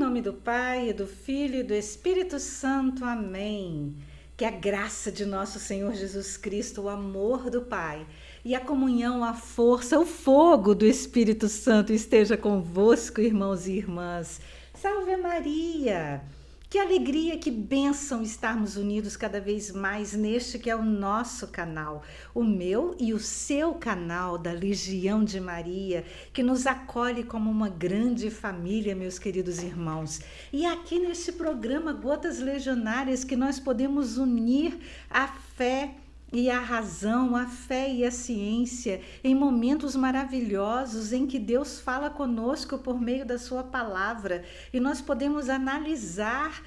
nome do Pai, do Filho e do Espírito Santo. Amém. Que a graça de nosso Senhor Jesus Cristo, o amor do Pai e a comunhão, a força, o fogo do Espírito Santo esteja convosco, irmãos e irmãs. Salve Maria! Que alegria, que bênção estarmos unidos cada vez mais neste que é o nosso canal, o meu e o seu canal da Legião de Maria, que nos acolhe como uma grande família, meus queridos irmãos. E aqui neste programa Gotas Legionárias que nós podemos unir a fé e a razão, a fé e a ciência em momentos maravilhosos em que Deus fala conosco por meio da sua palavra e nós podemos analisar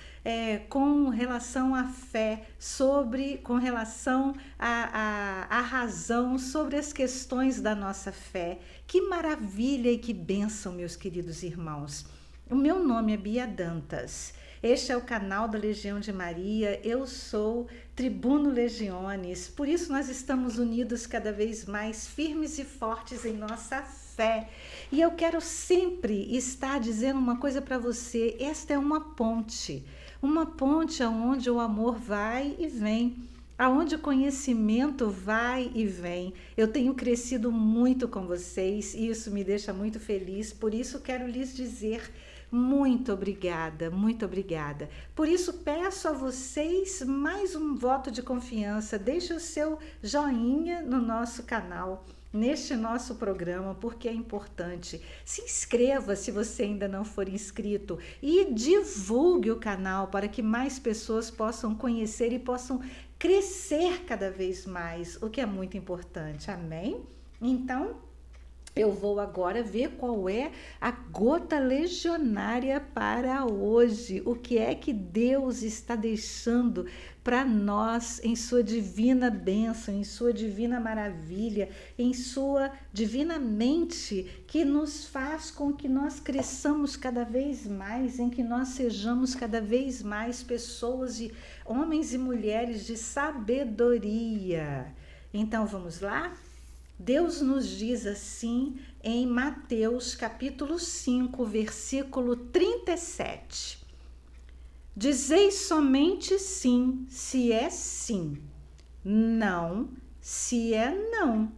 com relação à fé, com relação à razão, sobre as questões da nossa fé. Que maravilha e que bênção, meus queridos irmãos. O meu nome é Bia Dantas. Este é o canal da Legião de Maria, eu sou Tribuno Legiones, por isso nós estamos unidos cada vez mais firmes e fortes em nossa fé. E eu quero sempre estar dizendo uma coisa para você, esta é uma ponte aonde o amor vai e vem, aonde o conhecimento vai e vem. Eu tenho crescido muito com vocês e isso me deixa muito feliz, por isso quero lhes dizer muito obrigada, muito obrigada. Por isso peço a vocês mais um voto de confiança, deixe o seu joinha no nosso canal, neste nosso programa, porque é importante. Se inscreva se você ainda não for inscrito e divulgue o canal para que mais pessoas possam conhecer e possam crescer cada vez mais, o que é muito importante, amém? Então, eu vou agora ver qual é a gota legionária para hoje. O que é que Deus está deixando para nós em sua divina bênção, em sua divina maravilha, em sua divina mente, que nos faz com que nós cresçamos cada vez mais, em que nós sejamos cada vez mais pessoas, homens e mulheres de sabedoria. Então vamos lá? Deus nos diz assim em Mateus capítulo 5, versículo 37. Dizei somente sim, se é sim, não, se é não.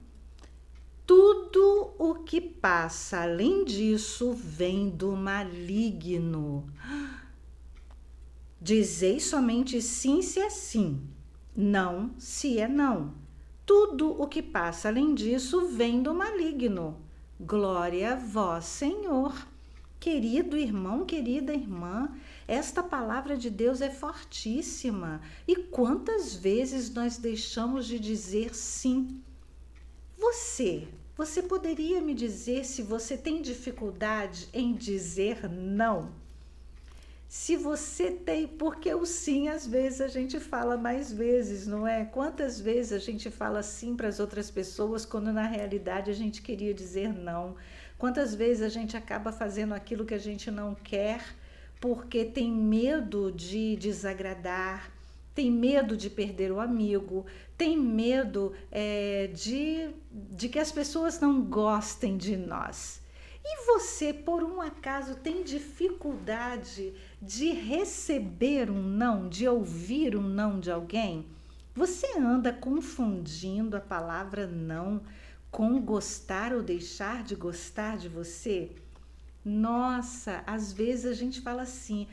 Tudo o que passa além disso vem do maligno. Dizei somente sim, se é sim, não, se é não. Tudo o que passa além disso vem do maligno. Glória a vós, Senhor. Querido irmão, querida irmã, esta palavra de Deus é fortíssima. E quantas vezes nós deixamos de dizer sim? Você poderia me dizer se você tem dificuldade em dizer não? Se você tem, porque o sim às vezes a gente fala mais vezes, não é? Quantas vezes a gente fala sim para as outras pessoas quando na realidade a gente queria dizer não? Quantas vezes a gente acaba fazendo aquilo que a gente não quer porque tem medo de desagradar, tem medo de perder o amigo, tem medo de que as pessoas não gostem de nós. E você, por um acaso, tem dificuldade de receber um não, de ouvir um não de alguém? Você anda confundindo a palavra não com gostar ou deixar de gostar de você? Nossa, às vezes a gente fala assim,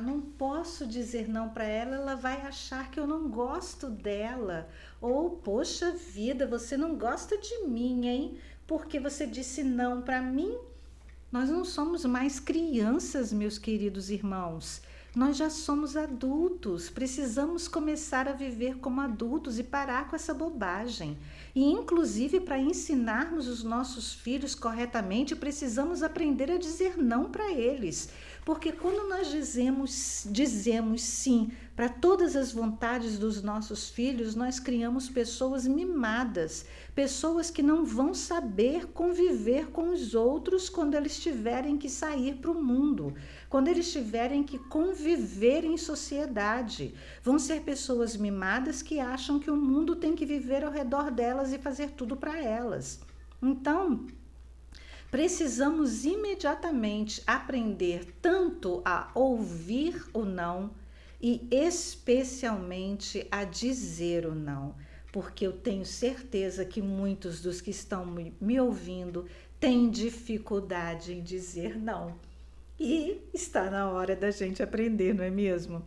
não posso dizer não para ela, ela vai achar que eu não gosto dela. Ou, poxa vida, você não gosta de mim, hein? Porque você disse não para mim. Nós não somos mais crianças, meus queridos irmãos. Nós já somos adultos, precisamos começar a viver como adultos e parar com essa bobagem. E inclusive para ensinarmos os nossos filhos corretamente, precisamos aprender a dizer não para eles. Porque quando nós dizemos sim para todas as vontades dos nossos filhos, nós criamos pessoas mimadas, pessoas que não vão saber conviver com os outros quando eles tiverem que sair para o mundo, quando eles tiverem que conviver em sociedade. Vão ser pessoas mimadas que acham que o mundo tem que viver ao redor delas e fazer tudo para elas. Então, precisamos imediatamente aprender tanto a ouvir o não e especialmente a dizer o não, porque eu tenho certeza que muitos dos que estão me ouvindo têm dificuldade em dizer não. E está na hora da gente aprender, não é mesmo?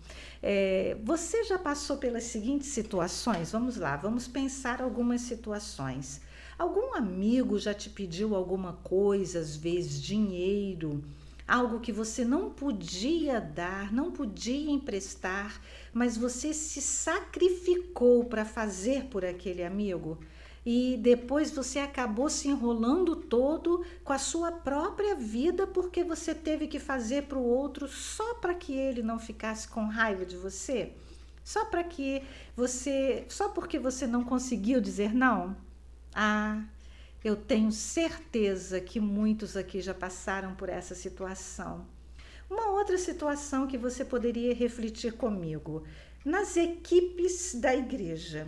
Você já passou pelas seguintes situações? Vamos lá, vamos pensar algumas situações. Algum amigo já te pediu alguma coisa, às vezes dinheiro, algo que você não podia dar, não podia emprestar, mas você se sacrificou para fazer por aquele amigo? E depois você acabou se enrolando todo com a sua própria vida porque você teve que fazer para o outro só para que ele não ficasse com raiva de você? Só porque você não conseguiu dizer não? Ah, eu tenho certeza que muitos aqui já passaram por essa situação. Uma outra situação que você poderia refletir comigo: nas equipes da igreja.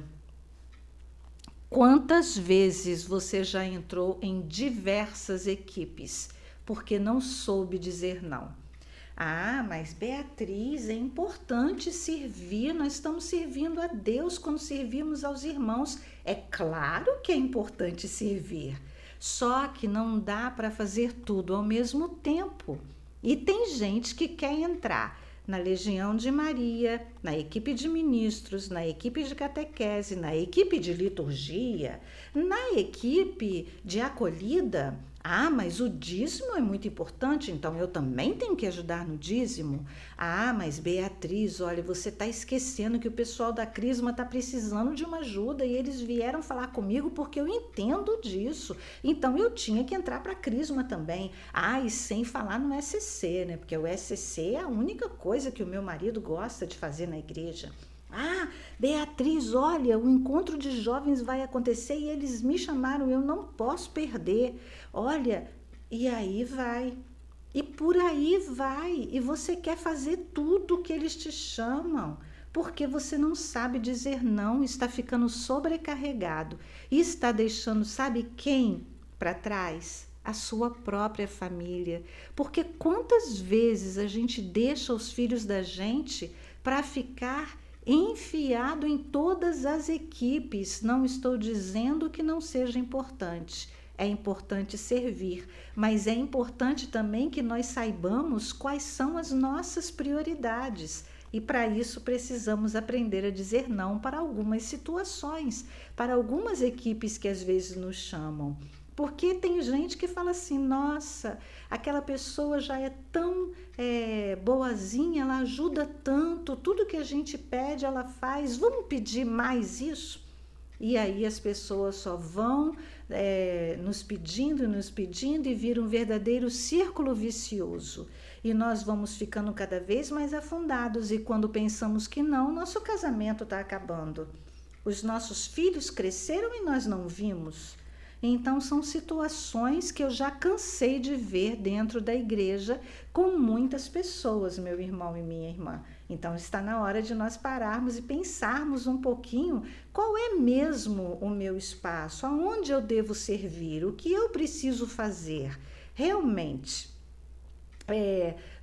Quantas vezes você já entrou em diversas equipes porque não soube dizer não? Ah, mas Beatriz, é importante servir, nós estamos servindo a Deus quando servimos aos irmãos. É claro que é importante servir, só que não dá para fazer tudo ao mesmo tempo. E tem gente que quer entrar na Legião de Maria, na equipe de ministros, na equipe de catequese, na equipe de liturgia, na equipe de acolhida. Ah, mas o dízimo é muito importante, então eu também tenho que ajudar no dízimo. Ah, mas Beatriz, olha, você está esquecendo que o pessoal da Crisma está precisando de uma ajuda e eles vieram falar comigo porque eu entendo disso. Então eu tinha que entrar para a Crisma também. Ah, e sem falar no SCC, né? Porque o SCC é a única coisa que o meu marido gosta de fazer na igreja. Ah, Beatriz, olha, o encontro de jovens vai acontecer e eles me chamaram, eu não posso perder. Olha, e aí vai, e por aí vai, e você quer fazer tudo que eles te chamam, porque você não sabe dizer não, está ficando sobrecarregado e está deixando, sabe quem para trás? A sua própria família. Porque quantas vezes a gente deixa os filhos da gente para ficar enfiado em todas as equipes? Não estou dizendo que não seja importante. É importante servir, mas é importante também que nós saibamos quais são as nossas prioridades. E para isso precisamos aprender a dizer não para algumas situações, para algumas equipes que às vezes nos chamam. Porque tem gente que fala assim, nossa, aquela pessoa já é tão boazinha, ela ajuda tanto, tudo que a gente pede ela faz, vamos pedir mais isso? E aí as pessoas só vão nos pedindo e vira um verdadeiro círculo vicioso. E nós vamos ficando cada vez mais afundados e quando pensamos que não, nosso casamento está acabando. Os nossos filhos cresceram e nós não vimos. Então são situações que eu já cansei de ver dentro da igreja com muitas pessoas, meu irmão e minha irmã. Então está na hora de nós pararmos e pensarmos um pouquinho qual é mesmo o meu espaço, aonde eu devo servir, o que eu preciso fazer realmente.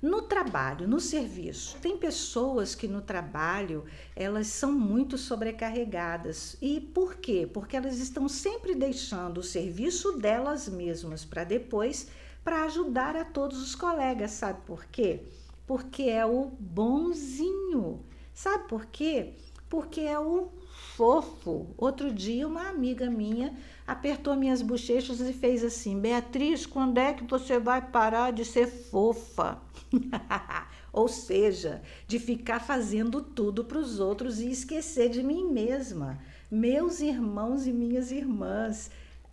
No trabalho, no serviço, tem pessoas que no trabalho elas são muito sobrecarregadas. E por quê? Porque elas estão sempre deixando o serviço delas mesmas para depois, para ajudar a todos os colegas. Sabe por quê? Porque é o bonzinho. Sabe por quê? Porque é o fofo. Outro dia uma amiga minha apertou minhas bochechas e fez assim: Beatriz, quando é que você vai parar de ser fofa? Ou seja, de ficar fazendo tudo para os outros e esquecer de mim mesma. Meus irmãos e minhas irmãs,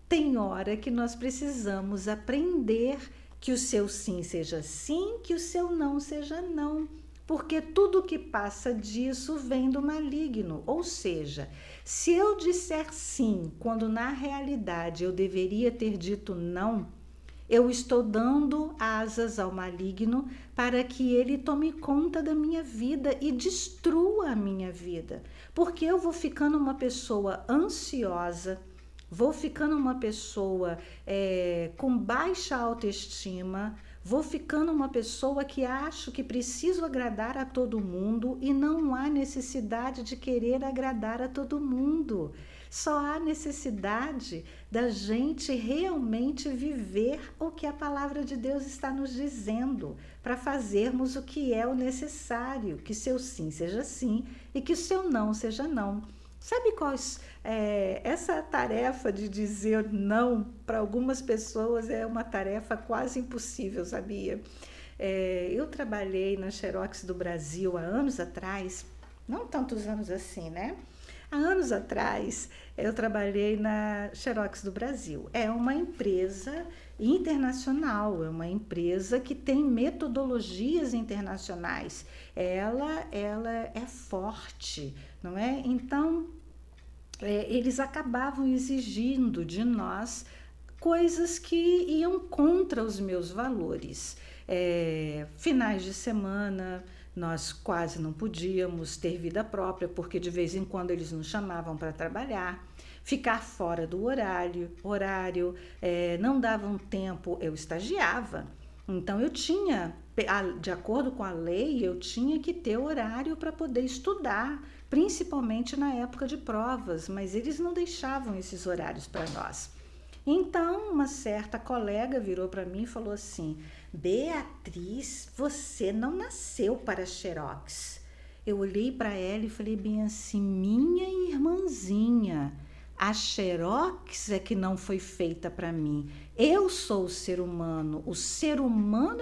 tem hora que nós precisamos aprender que o seu sim seja sim, que o seu não seja não. Porque tudo que passa disso vem do maligno. Ou seja, se eu disser sim, quando na realidade eu deveria ter dito não, eu estou dando asas ao maligno para que ele tome conta da minha vida e destrua a minha vida. Porque eu vou ficando uma pessoa ansiosa, vou ficando uma pessoa com baixa autoestima, vou ficando uma pessoa que acho que preciso agradar a todo mundo e não há necessidade de querer agradar a todo mundo. Só há necessidade da gente realmente viver o que a palavra de Deus está nos dizendo, para fazermos o que é o necessário, que seu sim seja sim e que o seu não seja não. Sabe quais? Essa tarefa de dizer não para algumas pessoas é uma tarefa quase impossível, sabia? Eu trabalhei na Xerox do Brasil há anos atrás, não tantos anos assim, né? Há anos atrás, eu trabalhei na Xerox do Brasil. É uma empresa internacional, é uma empresa que tem metodologias internacionais. Ela é forte, não é? Então, eles acabavam exigindo de nós coisas que iam contra os meus valores. Finais de semana, nós quase não podíamos ter vida própria, porque de vez em quando eles nos chamavam para trabalhar, ficar fora do horário, não davam tempo, eu estagiava. Então eu tinha, de acordo com a lei, eu tinha que ter horário para poder estudar, principalmente na época de provas, mas eles não deixavam esses horários para nós. Então, uma certa colega virou para mim e falou assim: Beatriz, você não nasceu para Xerox. Eu olhei para ela e falei bem assim: minha irmãzinha, a Xerox é que não foi feita para mim. Eu sou o ser humano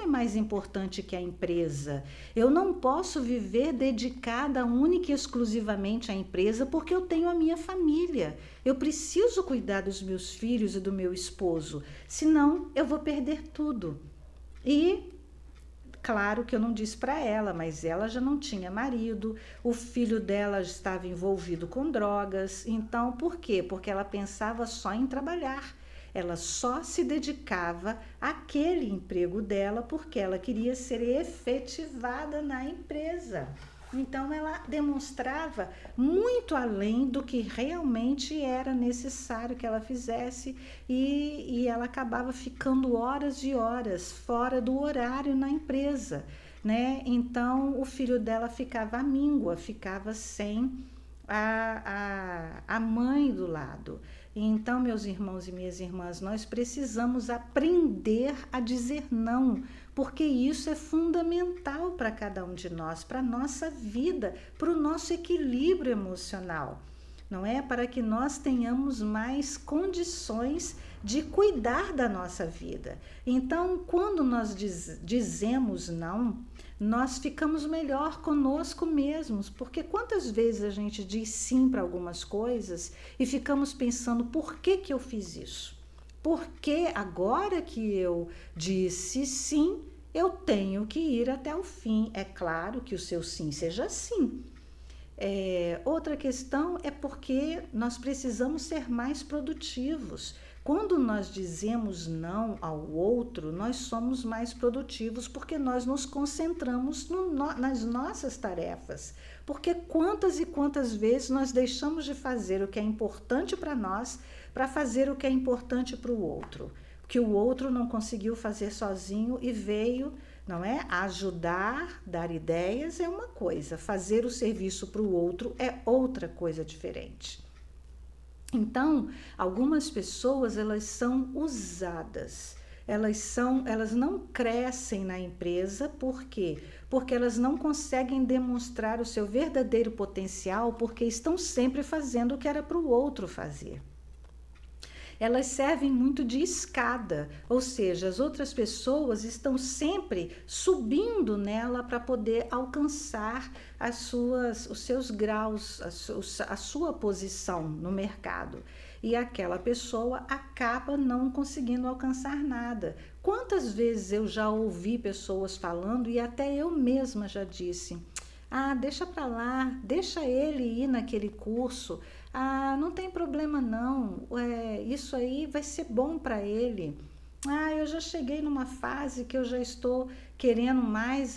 é mais importante que a empresa. Eu não posso viver dedicada única e exclusivamente à empresa porque eu tenho a minha família. Eu preciso cuidar dos meus filhos e do meu esposo, senão eu vou perder tudo. E claro que eu não disse para ela, mas ela já não tinha marido, o filho dela estava envolvido com drogas. Então, por quê? Porque ela pensava só em trabalhar. Ela só se dedicava àquele emprego dela porque ela queria ser efetivada na empresa. Então, ela demonstrava muito além do que realmente era necessário que ela fizesse e ela acabava ficando horas e horas fora do horário na empresa, né? Então, o filho dela ficava à míngua, ficava sem a mãe do lado. Então, meus irmãos e minhas irmãs, nós precisamos aprender a dizer não, porque isso é fundamental para cada um de nós, para a nossa vida, para o nosso equilíbrio emocional, não é? Para que nós tenhamos mais condições de cuidar da nossa vida. Então, quando nós dizemos não, nós ficamos melhor conosco mesmos, porque quantas vezes a gente diz sim para algumas coisas e ficamos pensando: por que eu fiz isso? Porque agora que eu disse sim, eu tenho que ir até o fim. É claro que o seu sim seja sim. Outra questão é porque nós precisamos ser mais produtivos. Quando nós dizemos não ao outro, nós somos mais produtivos porque nós nos concentramos nas nossas tarefas. Porque quantas e quantas vezes nós deixamos de fazer o que é importante para nós para fazer o que é importante para o outro, que o outro não conseguiu fazer sozinho e veio, não é? Ajudar, dar ideias é uma coisa, fazer o serviço para o outro é outra coisa diferente. Então, algumas pessoas, elas são usadas, elas não crescem na empresa. Por quê? Porque elas não conseguem demonstrar o seu verdadeiro potencial, porque estão sempre fazendo o que era para o outro fazer. Elas servem muito de escada, ou seja, as outras pessoas estão sempre subindo nela para poder alcançar os seus graus, a sua posição no mercado. E aquela pessoa acaba não conseguindo alcançar nada. Quantas vezes eu já ouvi pessoas falando, e até eu mesma já disse: deixa para lá, deixa ele ir naquele curso. Não tem problema não, isso aí vai ser bom para ele. Eu já cheguei numa fase que eu já estou querendo mais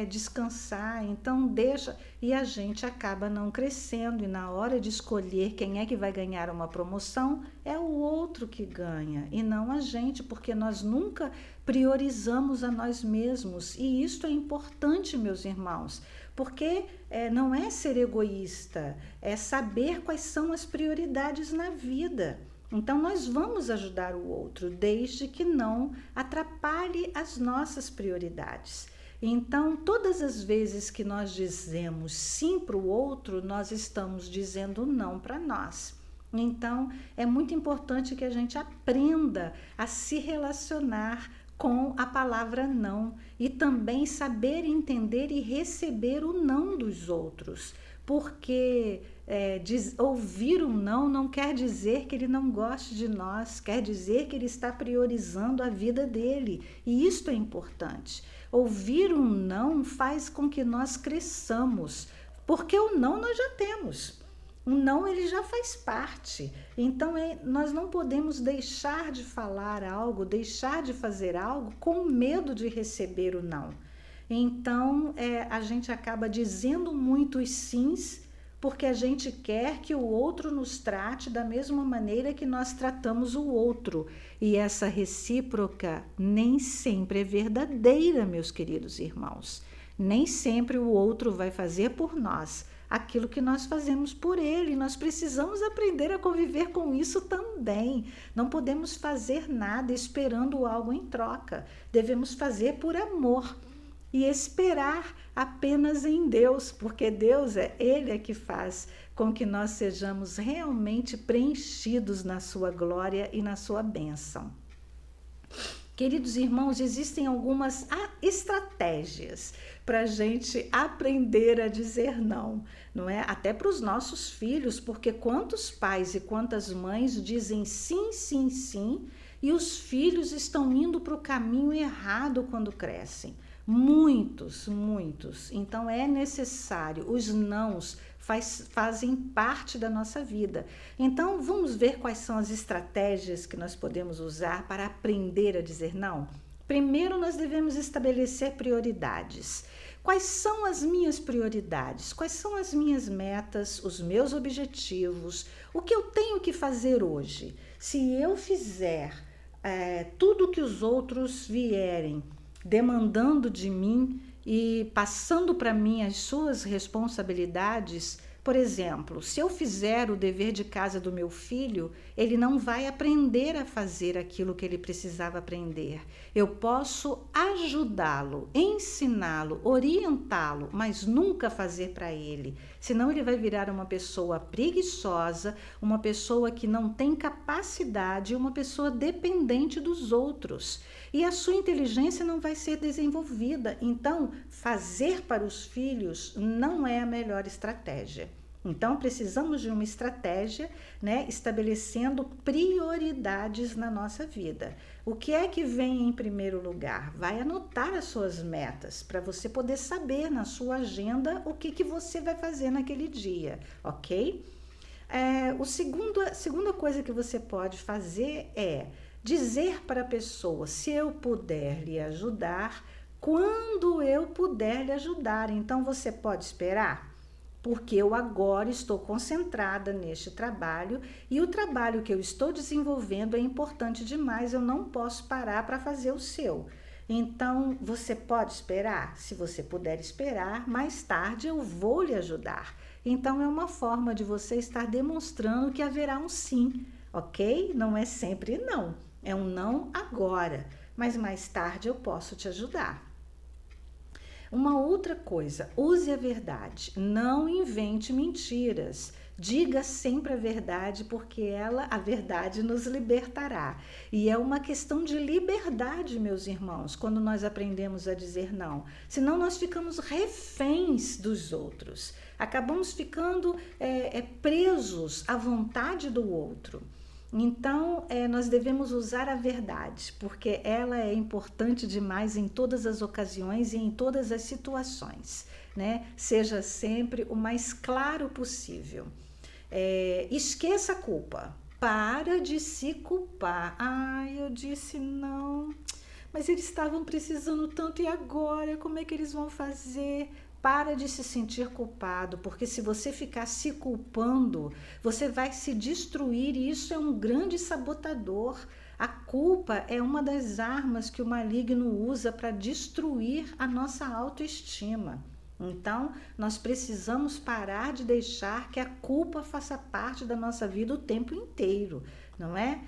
descansar, então deixa, e a gente acaba não crescendo, e na hora de escolher quem é que vai ganhar uma promoção, é o outro que ganha, e não a gente, porque nós nunca priorizamos a nós mesmos, e isso é importante, meus irmãos, porque não é ser egoísta, é saber quais são as prioridades na vida. Então, nós vamos ajudar o outro, desde que não atrapalhe as nossas prioridades. Então, todas as vezes que nós dizemos sim para o outro, nós estamos dizendo não para nós. Então, é muito importante que a gente aprenda a se relacionar com a palavra não e também saber entender e receber o não dos outros, porque ouvir um não quer dizer que ele não goste de nós, quer dizer que ele está priorizando a vida dele, e isto é importante. Ouvir um não faz com que nós cresçamos, porque o não nós já temos. O não ele já faz parte. Então nós não podemos deixar de falar algo, deixar de fazer algo com medo de receber o não. Então a gente acaba dizendo muitos sims porque a gente quer que o outro nos trate da mesma maneira que nós tratamos o outro. E essa recíproca nem sempre é verdadeira, meus queridos irmãos. Nem sempre o outro vai fazer por nós aquilo que nós fazemos por ele. Nós precisamos aprender a conviver com isso também. Não podemos fazer nada esperando algo em troca. Devemos fazer por amor e esperar apenas em Deus, porque Deus Ele que faz com que nós sejamos realmente preenchidos na sua glória e na sua bênção. Queridos irmãos, existem algumas estratégias para a gente aprender a dizer não é? Até para os nossos filhos, porque quantos pais e quantas mães dizem sim, sim, sim, e os filhos estão indo para o caminho errado quando crescem. Muitos. Então é necessário, os nãos fazem parte da nossa vida. Então vamos ver quais são as estratégias que nós podemos usar para aprender a dizer não. Primeiro, nós devemos estabelecer prioridades. Quais são as minhas prioridades? Quais são as minhas metas, os meus objetivos? O que eu tenho que fazer hoje? Se eu fizer tudo que os outros vierem demandando de mim e passando para mim as suas responsabilidades, por exemplo, se eu fizer o dever de casa do meu filho, ele não vai aprender a fazer aquilo que ele precisava aprender. Eu posso ajudá-lo, ensiná-lo, orientá-lo, mas nunca fazer para ele. Senão ele vai virar uma pessoa preguiçosa, uma pessoa que não tem capacidade, uma pessoa dependente dos outros. E a sua inteligência não vai ser desenvolvida. Então, fazer para os filhos não é a melhor estratégia. Então, precisamos de uma estratégia, estabelecendo prioridades na nossa vida. O que é que vem em primeiro lugar? Vai anotar as suas metas, para você poder saber na sua agenda o que você vai fazer naquele dia, ok? A segunda coisa que você pode fazer é dizer para a pessoa: se eu puder lhe ajudar, quando eu puder lhe ajudar. Então, você pode esperar? Porque eu agora estou concentrada neste trabalho e o trabalho que eu estou desenvolvendo é importante demais, eu não posso parar para fazer o seu. Então, você pode esperar? Se você puder esperar, mais tarde eu vou lhe ajudar. Então, é uma forma de você estar demonstrando que haverá um sim, ok? Não é sempre não, é um não agora, mas mais tarde eu posso te ajudar. Uma outra coisa, use a verdade, não invente mentiras. Diga sempre a verdade, porque a verdade nos libertará. E é uma questão de liberdade, meus irmãos, quando nós aprendemos a dizer não. Senão nós ficamos reféns dos outros. Acabamos ficando presos à vontade do outro. Então, nós devemos usar a verdade, porque ela é importante demais em todas as ocasiões e em todas as situações, Seja sempre o mais claro possível. Esqueça a culpa. Para de se culpar. Eu disse não. mas eles estavam precisando tanto e agora, como é que eles vão fazer? Para de se sentir culpado, porque se você ficar se culpando, você vai se destruir e isso é um grande sabotador. A culpa é uma das armas que o maligno usa para destruir a nossa autoestima. Então, nós precisamos parar de deixar que a culpa faça parte da nossa vida o tempo inteiro, não é?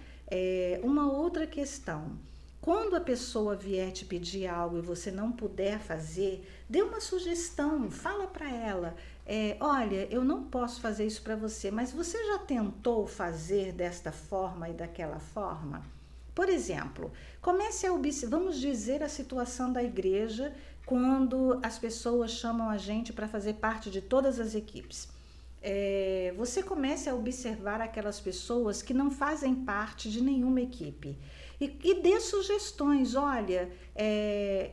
Uma outra questão. Quando a pessoa vier te pedir algo e você não puder fazer, dê uma sugestão, fala para ela, olha, eu não posso fazer isso para você, mas você já tentou fazer desta forma e daquela forma? Por exemplo, comece a observar, vamos dizer a situação da igreja, quando as pessoas chamam a gente para fazer parte de todas as equipes. Você comece a observar aquelas pessoas que não fazem parte de nenhuma equipe e dê sugestões. Olha,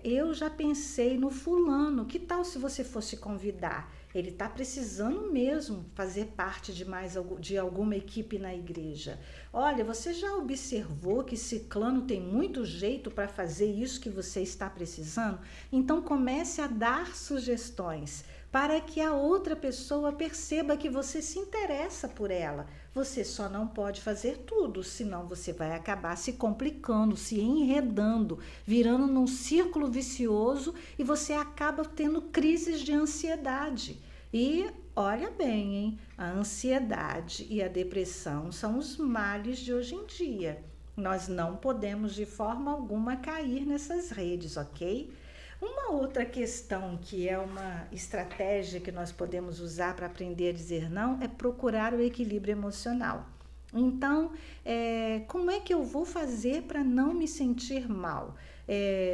eu já pensei no fulano, que tal se você fosse convidar? Ele está precisando mesmo fazer parte de alguma equipe na igreja. Olha, você já observou que ciclano tem muito jeito para fazer isso que você está precisando? Então comece a dar sugestões para que a outra pessoa perceba que você se interessa por ela. Você só não pode fazer tudo, senão você vai acabar se complicando, se enredando, virando num círculo vicioso e você acaba tendo crises de ansiedade. E olha bem, hein? A ansiedade e a depressão são os males de hoje em dia. Nós não podemos de forma alguma cair nessas redes, ok? Uma outra questão que é uma estratégia que nós podemos usar para aprender a dizer não é procurar o equilíbrio emocional. Então, como é que eu vou fazer para não me sentir mal?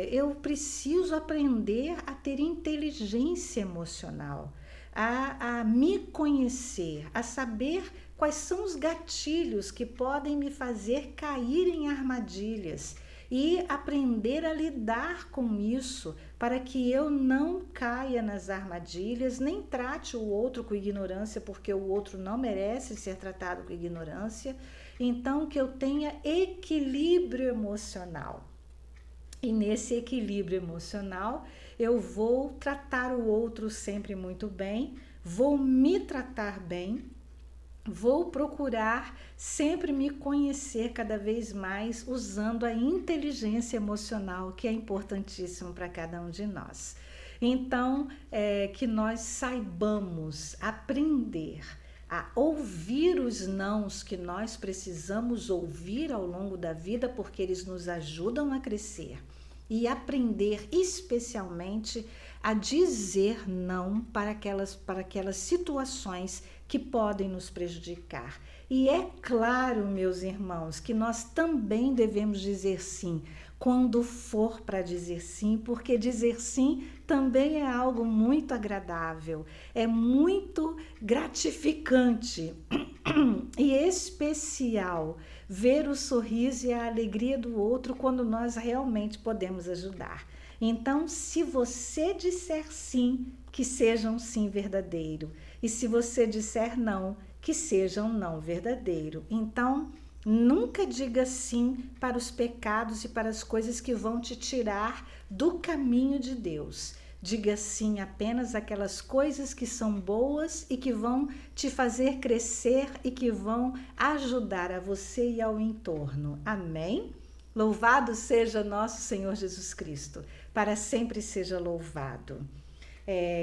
Eu preciso aprender a ter inteligência emocional, a me conhecer, a saber quais são os gatilhos que podem me fazer cair em armadilhas e aprender a lidar com isso para que eu não caia nas armadilhas, nem trate o outro com ignorância, porque o outro não merece ser tratado com ignorância. Então, que eu tenha equilíbrio emocional. E nesse equilíbrio emocional, eu vou tratar o outro sempre muito bem, vou me tratar bem, vou procurar sempre me conhecer cada vez mais usando a inteligência emocional, que é importantíssimo para cada um de nós. Então, que nós saibamos aprender a ouvir os nãos que nós precisamos ouvir ao longo da vida, porque eles nos ajudam a crescer. E aprender especialmente a dizer não para aquelas situações que podem nos prejudicar. E é claro, meus irmãos, que nós também devemos dizer sim quando for para dizer sim, porque dizer sim também é algo muito agradável, é muito gratificante e especial ver o sorriso e a alegria do outro quando nós realmente podemos ajudar. Então, se você disser sim, que seja um sim verdadeiro. E se você disser não, que seja um não verdadeiro. Então, nunca diga sim para os pecados e para as coisas que vão te tirar do caminho de Deus. Diga sim apenas aquelas coisas que são boas e que vão te fazer crescer e que vão ajudar a você e ao entorno. Amém? Louvado seja nosso Senhor Jesus Cristo, para sempre seja louvado.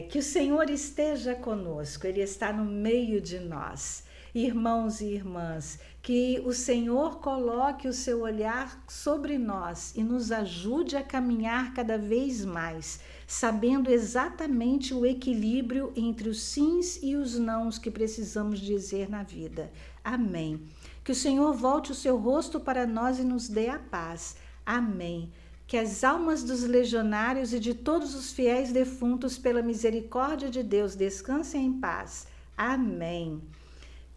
Que o Senhor esteja conosco, Ele está no meio de nós. Irmãos e irmãs, que o Senhor coloque o seu olhar sobre nós e nos ajude a caminhar cada vez mais, sabendo exatamente o equilíbrio entre os sims e os nãos que precisamos dizer na vida. Amém. Que o Senhor volte o seu rosto para nós e nos dê a paz. Amém. Que as almas dos legionários e de todos os fiéis defuntos, pela misericórdia de Deus, descansem em paz. Amém.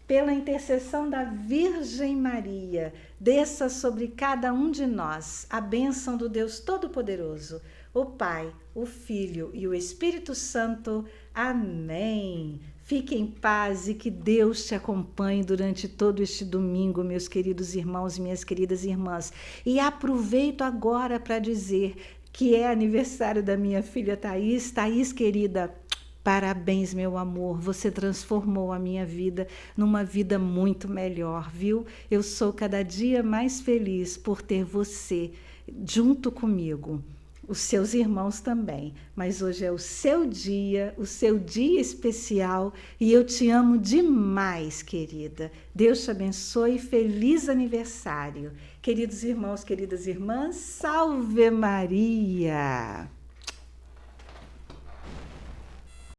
Pela intercessão da Virgem Maria, desça sobre cada um de nós a bênção do Deus Todo-Poderoso, o Pai, o Filho e o Espírito Santo. Amém. Fique em paz e que Deus te acompanhe durante todo este domingo, meus queridos irmãos e minhas queridas irmãs. E aproveito agora para dizer que é aniversário da minha filha Thaís. Thaís, querida, parabéns, meu amor. Você transformou a minha vida numa vida muito melhor, viu? Eu sou cada dia mais feliz por ter você junto comigo. Os seus irmãos também, mas hoje é o seu dia especial e eu te amo demais, querida. Deus te abençoe e feliz aniversário. Queridos irmãos, queridas irmãs, salve Maria!